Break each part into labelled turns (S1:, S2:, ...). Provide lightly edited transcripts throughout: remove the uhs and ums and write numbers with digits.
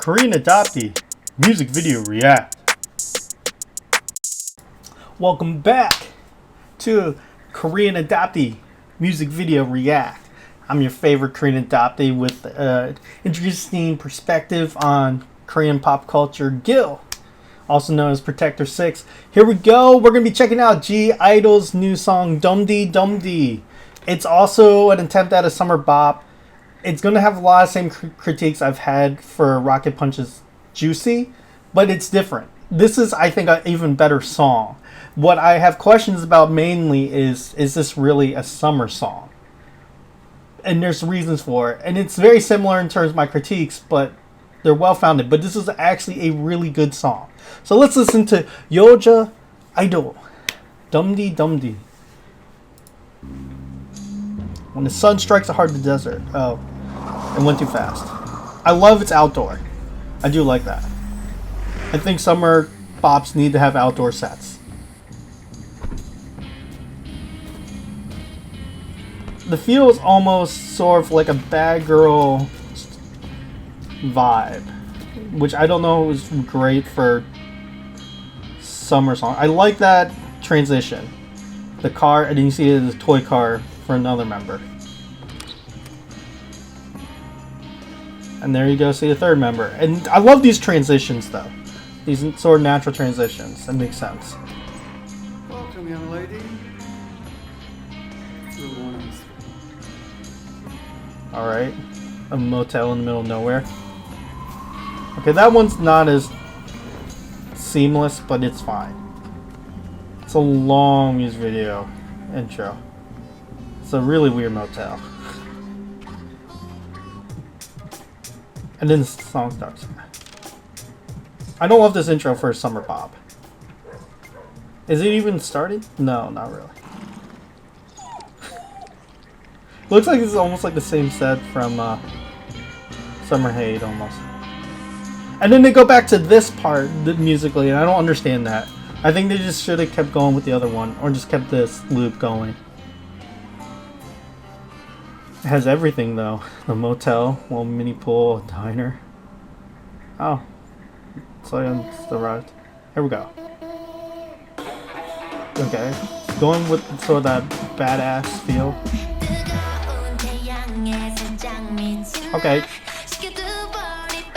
S1: Korean Adoptee music video react. Welcome back to Korean Adoptee music video react. I'm your favorite Korean Adoptee with interesting perspective on Korean pop culture, I-DLE, also known as Protector 6. Here we go. We're going to be checking out I-DLE's new song, Dumdi Dumdi. It's also an attempt at a summer bop. It's going to have a lot of same critiques I've had for Rocket Punch's Juicy, but it's different. This is, I think, an even better song. What I have questions about mainly is this really a summer song? And there's reasons for it. And it's very similar in terms of my critiques, but they're well-founded. But this is actually a really good song. So let's listen to Yoja I-DLE, Dumdi Dumdi. When the sun strikes hard the desert. Oh, it went too fast. I love it's outdoor. I do like that. I think summer bops need to have outdoor sets. The feel is almost sort of like a bad girl vibe, which I don't know is great for summer song. I like that transition. The car, and then you see it as a toy car for another member. And there you go, see a third member. And I love these transitions though. These sort of natural transitions. That makes sense.
S2: Welcome, young lady.
S1: Alright. A motel in the middle of nowhere. Okay, that one's not as seamless, but it's fine. It's a long music video intro. It's a really weird motel. And then the song starts. I don't love this intro for a summer pop. Is it even started? No, not really. Looks like it's almost like the same set from Summer Hate almost. And then they go back to this part musically, and I don't understand that. I think they just should have kept going with the other one, or just kept this loop going. It has everything though. The motel, well, mini pool, diner. Oh. So it's the right. Here we go. Okay. Going with sort of that badass feel. Okay.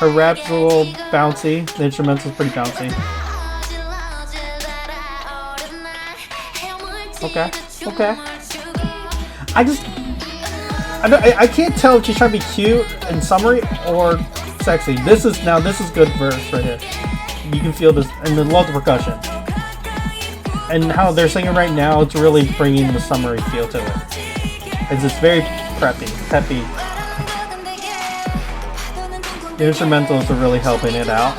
S1: Her rap's a little bouncy. The instrumental's pretty bouncy. Okay. Okay. I can't tell if she's trying to be cute and summery or sexy. This is good verse right here. You can feel this, and I love the percussion. And how they're singing right now, it's really bringing the summery feel to it. It's just very peppy. The instrumentals are really helping it out.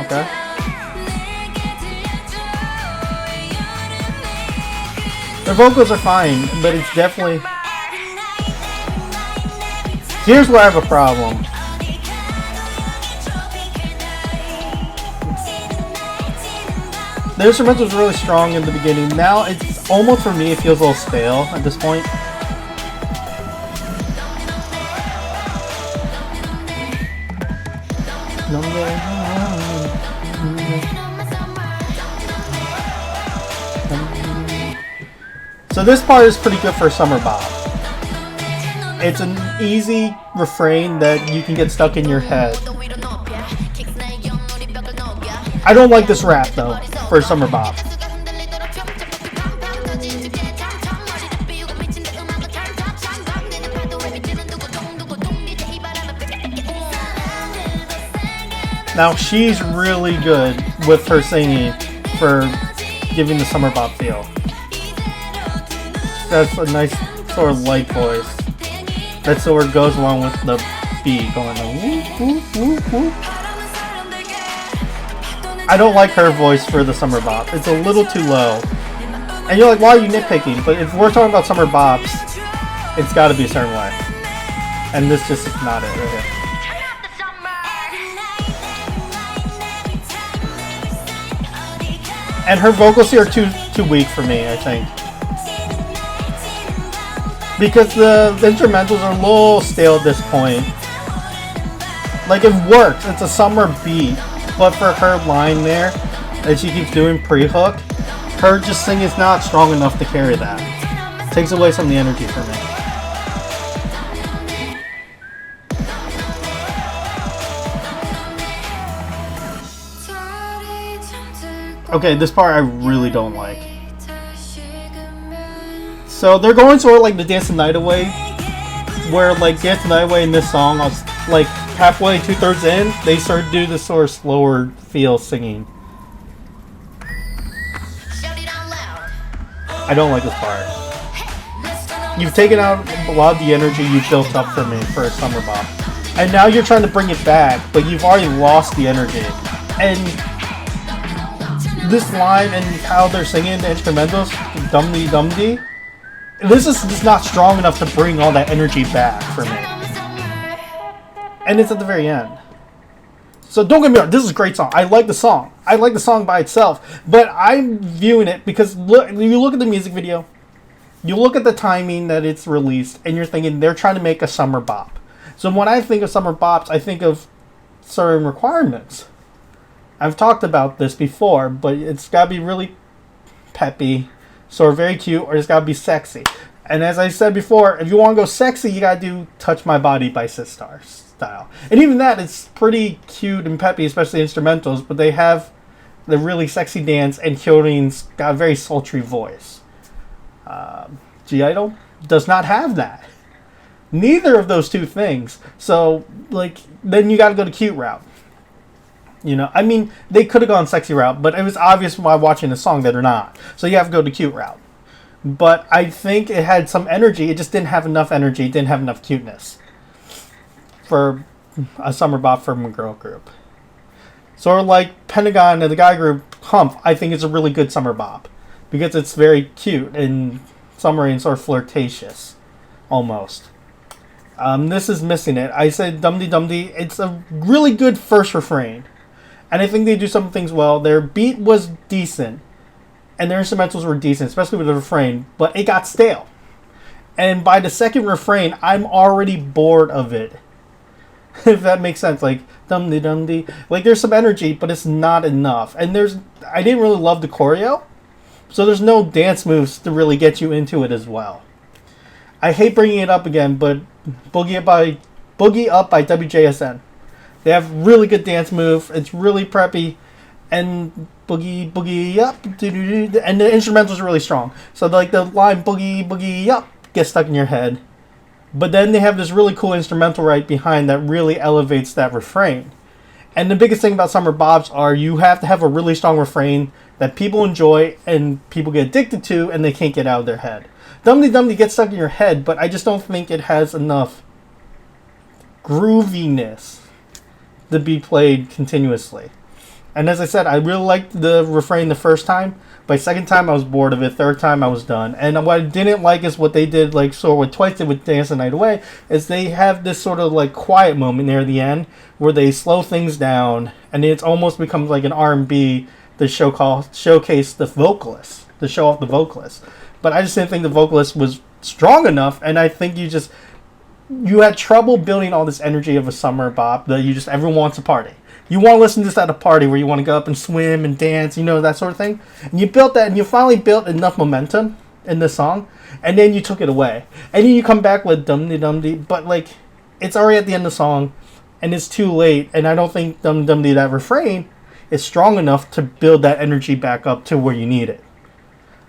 S1: Okay. The vocals are fine, but it's definitely... Here's where I have a problem. The instrumental was really strong in the beginning. Now it's almost, for me, it feels a little stale at this point. So this part is pretty good for a summer bop. It's an easy refrain that you can get stuck in your head. I don't like this rap though for a summer bop. Now she's really good with her singing for giving the summer bop feel. That's a nice sort of light voice. That sort of goes along with the beat going whoop, whoop, whoop, whoop. I don't like her voice for the summer bop. It's a little too low. And you're like, why are you nitpicking? But if we're talking about summer bops, it's got to be a certain way. And this just is not it right here. And her vocals here are too weak for me, I think. Because the instrumentals are a little stale at this point. Like, it works. It's a summer beat. But for her line there, that she keeps doing pre-hook, her just singing is not strong enough to carry that. Takes away some of the energy from me. Okay, this part I really don't like. So they're going sort of like the Dance the Night Away, where like Dance the Night Away in this song, I was like halfway, 2/3 in, they started to do this sort of slower feel singing. I don't like this part. You've taken out a lot of the energy you built up for me for a summer bop, and now you're trying to bring it back, but you've already lost the energy. And this line and how they're singing the instrumentals, Dumdi Dumdi, this is just not strong enough to bring all that energy back for me. And it's at the very end. So don't get me wrong, this is a great song. I like the song. I like the song by itself. But I'm viewing it because you look at the music video, you look at the timing that it's released, and you're thinking they're trying to make a summer bop. So when I think of summer bops, I think of certain requirements. I've talked about this before, but it's got to be really peppy, sort of very cute, or it's got to be sexy. And as I said before, if you want to go sexy, you got to do Touch My Body by Sistar style. And even that, it's pretty cute and peppy, especially instrumentals, but they have the really sexy dance, and Hyorin's got a very sultry voice. I-DLE does not have that. Neither of those two things. So, like, then you got to go the cute route. You know, I mean, they could have gone sexy route, but it was obvious while watching the song that they're not. So you have to go the cute route. But I think it had some energy. It just didn't have enough energy. It didn't have enough cuteness for a summer bop from a girl group. Sort of like Pentagon and the guy group Hump, I think it's a really good summer bop because it's very cute and summery and sort of flirtatious, almost. This is missing it. I said Dumdi Dumdi. It's a really good first refrain. And I think they do some things well. Their beat was decent. And their instrumentals were decent, especially with the refrain. But it got stale. And by the second refrain, I'm already bored of it. If that makes sense. Like, Dumdi Dumdi. Like, there's some energy, but it's not enough. And I didn't really love the choreo. So there's no dance moves to really get you into it as well. I hate bringing it up again, but Boogie Up by WJSN. They have really good dance move. It's really preppy, and boogie up, and the instrumentals are really strong. So like the line boogie up gets stuck in your head, but then they have this really cool instrumental right behind that really elevates that refrain. And the biggest thing about summer bops are you have to have a really strong refrain that people enjoy and people get addicted to, and they can't get out of their head. Dumdi Dumdi gets stuck in your head, but I just don't think it has enough grooviness to be played continuously. And as I said, I really liked the refrain the first time. By second time, I was bored of it. Third time, I was done. And what I didn't like is what they did, like sort of what Twice did with Dance the Night Away, is they have this sort of like quiet moment near the end where they slow things down, and it almost becomes like an R&B to showcase the vocalist, to show off the vocalist. But I just didn't think the vocalist was strong enough, and I think you had trouble building all this energy of a summer bop that everyone wants a party. You want to listen to this at a party where you want to go up and swim and dance, that sort of thing. And you built that, and you finally built enough momentum in the song, and then you took it away. And then you come back with Dumdi Dumdi, but like, it's already at the end of the song, and it's too late, and I don't think Dumdi Dumdi, that refrain, is strong enough to build that energy back up to where you need it.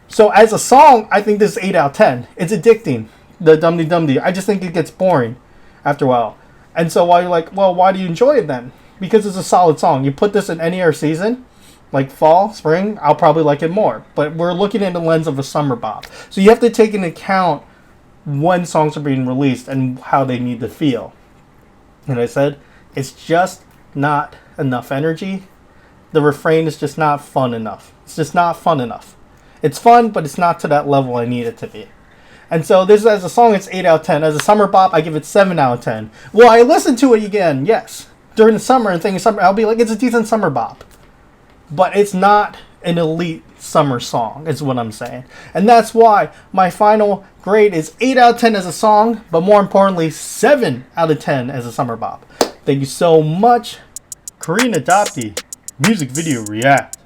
S1: So as a song, I think this is 8 out of 10. It's addicting, the Dumdi Dumdi. I just think it gets boring after a while. And so while you're like, well, why do you enjoy it then? Because it's a solid song. You put this in any other season, like fall, spring, I'll probably like it more. But we're looking in the lens of a summer bop. So you have to take into account when songs are being released and how they need to feel. And I said, it's just not enough energy. The refrain is just not fun enough. It's just not fun enough. It's fun, but it's not to that level I need it to be. And so this, as a song, it's 8 out of 10. As a summer bop, I give it 7 out of 10. Will I listen to it again? Yes. During the summer and thinking summer, I'll be like, it's a decent summer bop. But it's not an elite summer song, is what I'm saying. And that's why my final grade is 8 out of 10 as a song, but more importantly, 7 out of 10 as a summer bop. Thank you so much. Korean Adoptee music video react.